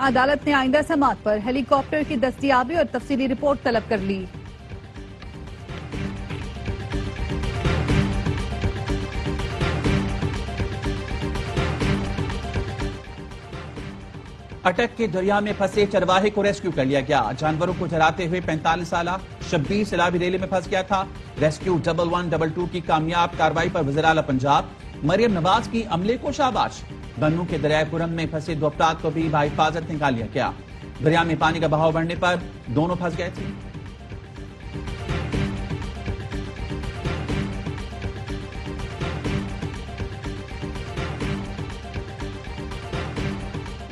عدالت نے آئندہ سماعت پر ہیلی کاپٹر کی دستیابی اور تفصیلی رپورٹ طلب کر لی۔ اٹک کے دریا میں پھنسے چرواہے کو ریسکیو کر لیا گیا۔ جانوروں کو چراتے ہوئے 45 سالہ شبیر سیلابی ریلے میں پھنس گیا تھا۔ ریسکیو 1122 کی کامیاب کارروائی پر وزیر اعلیٰ پنجاب مریم نواز کی عملے کو شاباش۔ بنوں کے دریائے پورم میں پھنسے 2 افراد کو بھی بحفاظت نکال لیا گیا۔ دریا میں پانی کا بہاؤ بڑھنے پر دونوں پھنس گئے تھے۔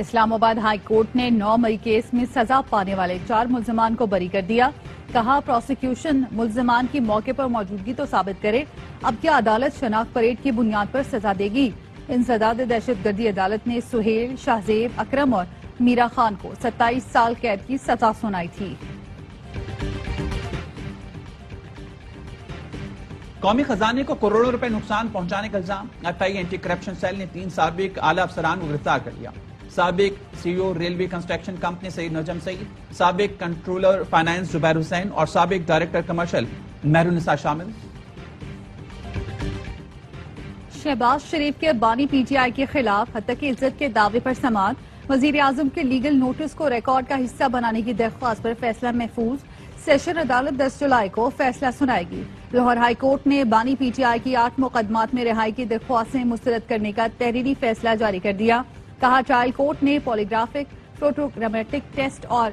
اسلام آباد ہائی کورٹ نے 9 مئی کیس میں سزا پانے والے 4 ملزمان کو بری کر دیا۔ کہا پروسیکیوشن ملزمان کی موقع پر موجودگی تو ثابت کرے، اب کیا عدالت شناخت پریڈ کی بنیاد پر سزا دے گی؟ انسداد دہشت گردی عدالت نے سہیل، شاہزیب، اکرم اور میرا خان کو 27 سال قید کی سزا سنائی تھی۔ قومی خزانے کو کروڑوں روپے نقصان پہنچانے کا الزام۔ FI اینٹی کرپشن سیل نے 3 سابق اعلی افسران کو گرفتار کر لیا۔ سابق CEO ریلوے کنسٹرکشن کمپنی سعید نجم سعید، سابق کنٹرولر فائنانس زبیر حسین اور سابق ڈائریکٹر کمرشل مہرالنساء شامل۔ شہباز شریف کے بانی PTI کے خلاف حتیٰ کہ عزت کے دعوے پر سماعت۔ وزیر اعظم کے لیگل نوٹس کو ریکارڈ کا حصہ بنانے کی درخواست پر فیصلہ محفوظ۔ سیشن عدالت 10 جولائی کو فیصلہ سنائے گی۔ لاہور ہائی کورٹ نے بانی PTI کی 8 مقدمات میں رہائی کی درخواستیں مسترد کرنے کا تحریری فیصلہ جاری کر دیا۔ کہا ٹرائل کورٹ نے پولیگرافک، فوٹوگرامیٹک ٹیسٹ اور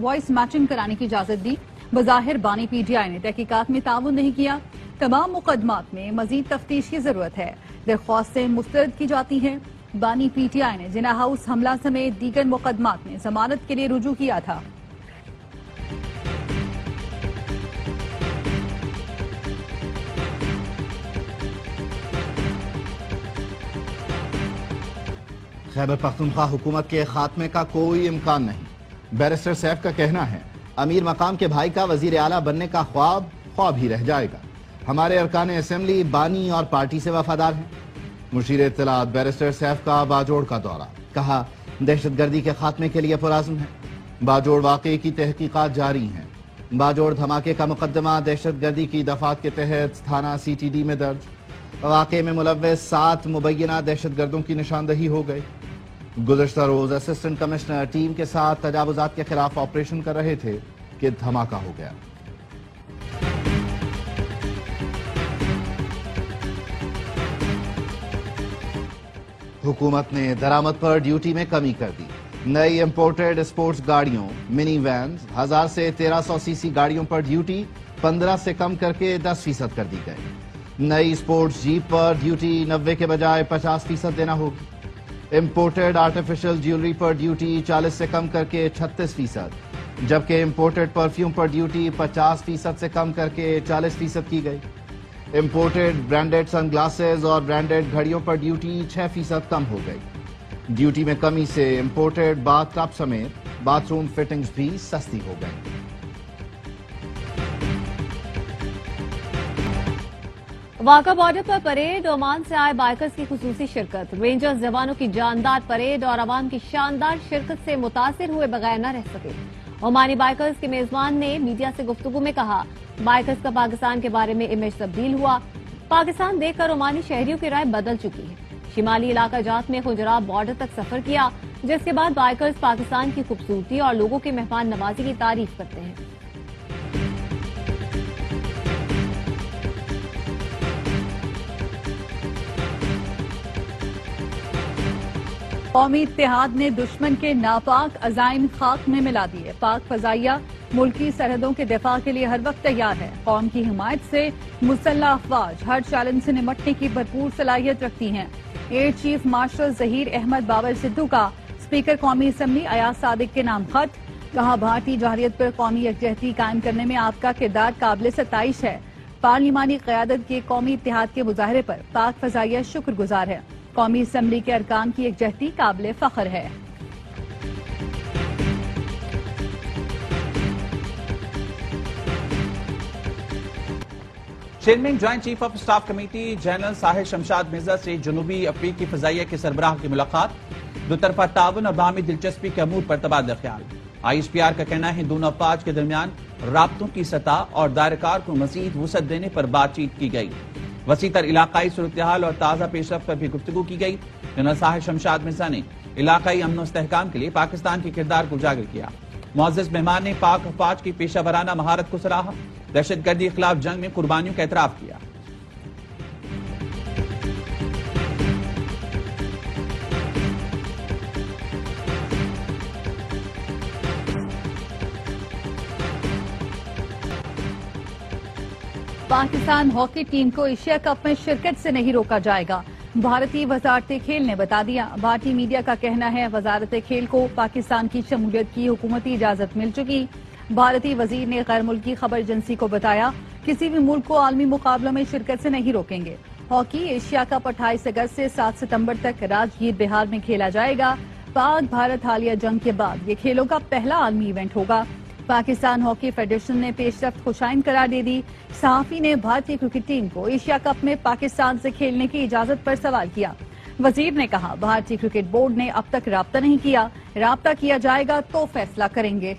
وائس میچنگ کرانے کی اجازت دی۔ بظاہر بانی PTI نے تحقیقات میں تعاون نہیں کیا۔ تمام مقدمات میں مزید تفتیش کی ضرورت ہے۔ درخواستیں مسترد کی جاتی ہیں۔ بانی PTI نے جناح ہاؤس حملہ سمیت دیگر مقدمات میں ضمانت کے لیے رجوع کیا تھا۔ خیبر پختونخوا حکومت کے خاتمے کا کوئی امکان نہیں۔ بیرسٹر سیف کا کہنا ہے امیر مقام کے بھائی کا وزیر اعلیٰ بننے کا خواب ہی رہ جائے گا۔ ہمارے ارکان اسمبلی بانی اور پارٹی سے وفادار ہیں۔ مشیر اطلاعات بیرسٹر سیف کا باجوڑ کا دورہ۔ کہا دہشت گردی کے خاتمے کے لیے پرعزم ہے۔ باجوڑ واقعے کی تحقیقات جاری ہیں۔ باجوڑ دھماکے کا مقدمہ دہشت گردی کی دفعات کے تحت تھانہ CTD میں درج۔ واقعے میں ملوث 7 مبینہ دہشت گردوں کی نشاندہی ہو گئی۔ گزشتہ روز اسسٹنٹ کمشنر ٹیم کے ساتھ تجاوزات کے خلاف آپریشن کر رہے تھے کہ دھماکہ ہو گیا۔ حکومت نے درآمد پر ڈیوٹی میں کمی کر دی۔ نئی امپورٹڈ اسپورٹس گاڑیوں، منی وینز، 1000 سے 1300 cc گاڑیوں پر ڈیوٹی 15 سے کم کر کے 10% کر دی گئی۔ نئی اسپورٹس جیپ پر ڈیوٹی 90 کے بجائے 50% دینا ہوگی۔ امپورٹڈ آرٹیفیشل جیولری پر ڈیوٹی 40 سے کم کر کے 36%، جبکہ امپورٹڈ پرفیوم پر ڈیوٹی 50% سے کم کر کے 40% کی گئی۔ امپورٹڈ برانڈڈ سن گلاسز اور برانڈڈ گھڑیوں پر ڈیوٹی 6% کم ہو گئی۔ ڈیوٹی میں کمی سے امپورٹڈ باتھ ٹب سمیت باتھ روم فٹنگز بھی سستی ہو گئی۔ واقع بارڈر پر پریڈ، عمان سے آئے بائکرز کی خصوصی شرکت۔ رینجرز جوانوں کی جاندار پریڈ اور عوام کی شاندار شرکت سے متاثر ہوئے بغیر نہ رہ سکے۔ عمانی بائکرز کے میزبان نے میڈیا سے گفتگو میں کہا بائکرز کا پاکستان کے بارے میں امیج تبدیل ہوا۔ پاکستان دیکھ کر عمانی شہریوں کی رائے بدل چکی ہے۔ شمالی علاقہ جات میں خجراب بارڈر تک سفر کیا، جس کے بعد بائکرز پاکستان کی خوبصورتی اور لوگوں کے مہمان نوازی کی تعریف کرتے ہیں۔ قومی اتحاد نے دشمن کے ناپاک عزائم خاک میں ملا دیے۔ پاک فضائیہ ملکی سرحدوں کے دفاع کے لیے ہر وقت تیار ہے۔ قوم کی حمایت سے مسلح افواج ہر چیلنج سے نمٹنے کی بھرپور صلاحیت رکھتی ہیں۔ Air chief marshal Zaheer Ahmed Babar Sidhu کا اسپیکر قومی اسمبلی ایاز صادق کے نام خط۔ کہا بھارتی جارحیت پر قومی یکجہتی قائم کرنے میں آپ کا کردار قابل ستائش ہے۔ پارلیمانی قیادت کے قومی اتحاد کے مظاہرے پر پاک فضائیہ شکر گزار ہے۔ قومی اسمبلی کے ارکان کی یکجہتی قابل فخر ہے۔ Chairman joint chief of staff committee general Sahir Shamshad Mirza سے جنوبی افریقی فضائیہ کے سربراہ کی ملاقات۔ دو طرفہ تعاون اور باہمی دلچسپی کے امور پر تبادلہ خیال۔ ISPR کا کہنا ہے دونوں افواج کے درمیان رابطوں کی سطح اور دائرہ کار کو مزید وسعت دینے پر بات چیت کی گئی۔ وسیع تر علاقائی صورتحال اور تازہ پیش رفت پر بھی گفتگو کی گئی۔ جنرل ساحر شمشاد مرزا نے علاقائی امن و استحکام کے لیے پاکستان کے کردار کو اجاگر کیا۔ معزز مہمان نے پاک افواج کی پیشہ ورانہ مہارت کو سراہا۔ دہشت گردی کے خلاف جنگ میں قربانیوں کا اعتراف کیا۔ پاکستان ہاکی ٹیم کو ایشیا کپ میں شرکت سے نہیں روکا جائے گا، بھارتی وزارت کھیل نے بتا دیا۔ بھارتی میڈیا کا کہنا ہے وزارت کھیل کو پاکستان کی شمولیت کی حکومتی اجازت مل چکی۔ بھارتی وزیر نے غیر ملکی خبر ایجنسی کو بتایا کسی بھی ملک کو عالمی مقابلوں میں شرکت سے نہیں روکیں گے۔ ہاکی ایشیا کپ 28 اگست سے 7 ستمبر تک راجگیر بہار میں کھیلا جائے گا۔ پاک بھارت حالیہ جنگ کے بعد یہ کھیلوں کا پہلا عالمی ایونٹ ہوگا۔ پاکستان ہاکی فیڈریشن نے پیش رفت خوشائن قرار دے دی۔ صحافی نے بھارتی کرکٹ ٹیم کو ایشیا کپ میں پاکستان سے کھیلنے کی اجازت پر سوال کیا۔ وزیر نے کہا بھارتی کرکٹ بورڈ نے اب تک رابطہ نہیں کیا، رابطہ کیا جائے گا تو فیصلہ کریں گے۔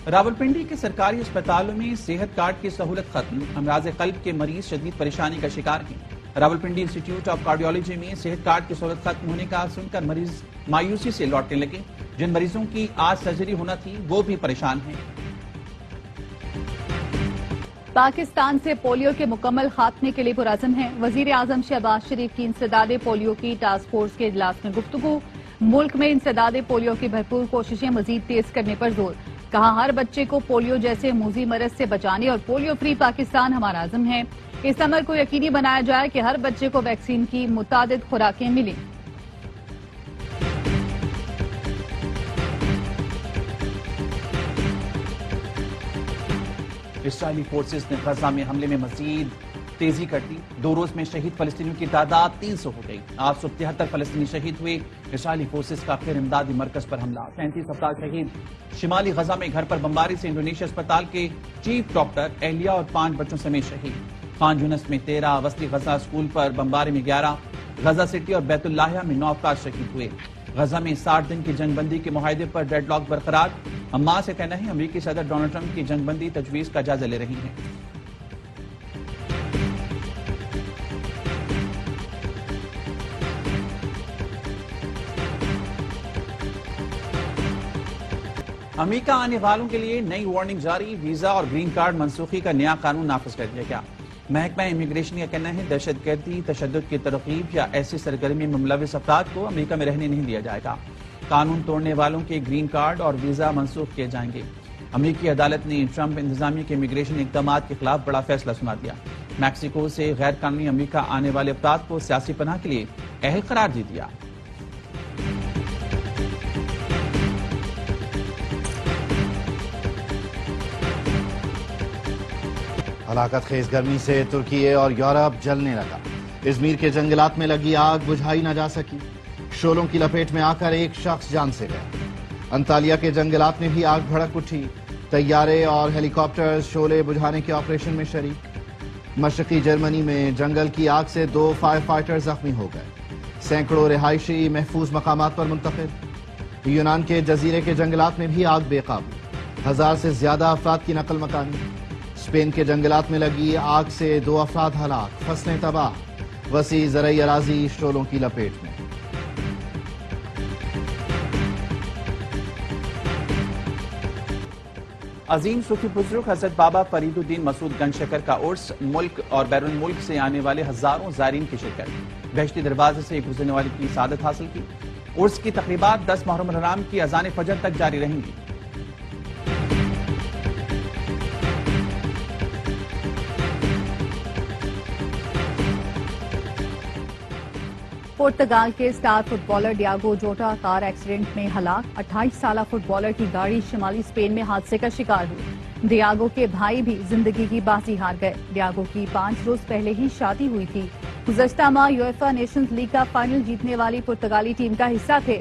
راولپنڈی کے سرکاری اسپتالوں میں صحت کارڈ کی سہولت ختم، امراض قلب کے مریض شدید پریشانی کا شکار ہیں۔ راولپنڈی انسٹی ٹیوٹ آف کارڈیالوجی میں صحت کارڈ کی سہولت ختم ہونے کا سن کر مریض مایوسی سے لوٹنے لگے۔ جن مریضوں کی آج سرجری ہونا تھی وہ بھی پریشان ہیں۔ پاکستان سے پولیو کے مکمل خاتمے کے لیے پرعزم ہے۔ وزیر اعظم شہباز شریف کی انسداد پولیو کی ٹاسک فورس کے اجلاس میں گفتگو۔ ملک میں انسداد پولیو کی بھرپور کوششیں مزید تیز کرنے پر زور۔ کہا ہر بچے کو پولیو جیسے موذی مرض سے بچانے اور پولیو فری پاکستان ہمارا عزم ہے۔ اس عمل کو یقینی بنایا جائے کہ ہر بچے کو ویکسین کی متعدد خوراکیں ملیں۔ اسرائیلی فورسز نے غزہ میں حملے میں مزید تیزی کر دی۔ 2 روز میں شہید فلسطینیوں کی تعداد 300 ہو گئی۔ 873 فلسطینی شہید ہوئے۔ اسرائیلی فورسز کا پھر امدادی مرکز پر حملہ، 35 افراد شہید۔ شمالی غزہ میں گھر پر بمباری سے انڈونیشیا اسپتال کے چیف ڈاکٹر اہلیہ اور 5 بچوں سمیت شہید۔ خان یونس میں 13، وسطی غزہ اسکول پر بمباری میں 11، غزہ سٹی اور بیت اللہ میں 9 افراد شہید ہوئے۔ غزہ میں 60 دن کی جنگ بندی کے معاہدے پر ڈیڈ لاک برقرار۔ حماس سے کہنا ہے امریکی صدر ڈونلڈ ٹرمپ کی جنگ بندی تجویز کا جائزہ لے رہی ہیں۔ امریکہ آنے والوں کے لیے نئی وارننگ جاری، ویزا اور گرین کارڈ منسوخی کا نیا قانون نافذ کر دیا گیا۔ محکمہ امیگریشن کا کہنا ہے دہشت گردی، تشدد کی ترغیب یا ایسی سرگرمی میں ملوث افراد کو امریکہ میں رہنے نہیں دیا جائے گا۔ قانون توڑنے والوں کے گرین کارڈ اور ویزا منسوخ کیے جائیں گے۔ امریکی عدالت نے ٹرمپ انتظامیہ کے امیگریشن اقدامات کے خلاف بڑا فیصلہ سنا دیا۔ میکسیکو سے غیر قانونی امریکہ آنے والے افراد کو سیاسی پناہ کے لیے اہل قرار دے دیا۔ ہلاکت خیز گرمی سے ترکی اور یورپ جلنے لگا۔ ازمیر کے جنگلات میں لگی آگ بجھائی نہ جا سکی۔ شعلوں کی لپیٹ میں آ کر ایک شخص جان سے گیا۔ انطالیہ کے جنگلات میں بھی آگ بھڑک اٹھی۔ طیارے اور ہیلی کاپٹر شعلے بجھانے کے آپریشن میں شریک۔ مشرقی جرمنی میں جنگل کی آگ سے 2 فائر فائٹر زخمی ہو گئے۔ سینکڑوں رہائشی محفوظ مقامات پر منتقل۔ یونان کے جزیرے کے جنگلات میں بھی آگ بے قابو۔ 1000 سے زیادہ افراد کی نقل مکانی۔ اسپین کے جنگلات میں لگی آگ سے 2 افراد ہلاک، فصلیں تباہ۔ وسیع زرعی اراضی شعلوں کی لپیٹ میں۔ عظیم صوفی بزرگ حضرت بابا فرید الدین مسعود گنج شکر کا عرس، ملک اور بیرون ملک سے آنے والے ہزاروں زائرین کی شرکت۔ بہشتی دروازے سے گزرنے والے کی سعادت حاصل کی۔ عرس کی تقریبات 10 محرم الحرام کی اذان فجر تک جاری رہیں گی۔ پرتگال کے star footballer Diogo Jota car accident میں ہلاک۔ 28 سالہ فٹ بالر کی گاڑی شمالی اسپین میں حادثے کا شکار ہوئی۔ ڈیاگو کے بھائی بھی زندگی کی بازی ہار گئے۔ ڈیاگو کی 5 روز پہلے ہی شادی ہوئی تھی۔ گزشتہ ماہ یویفا نیشنز لیگ کا فائنل جیتنے والی پرتگالی ٹیم کا حصہ تھے۔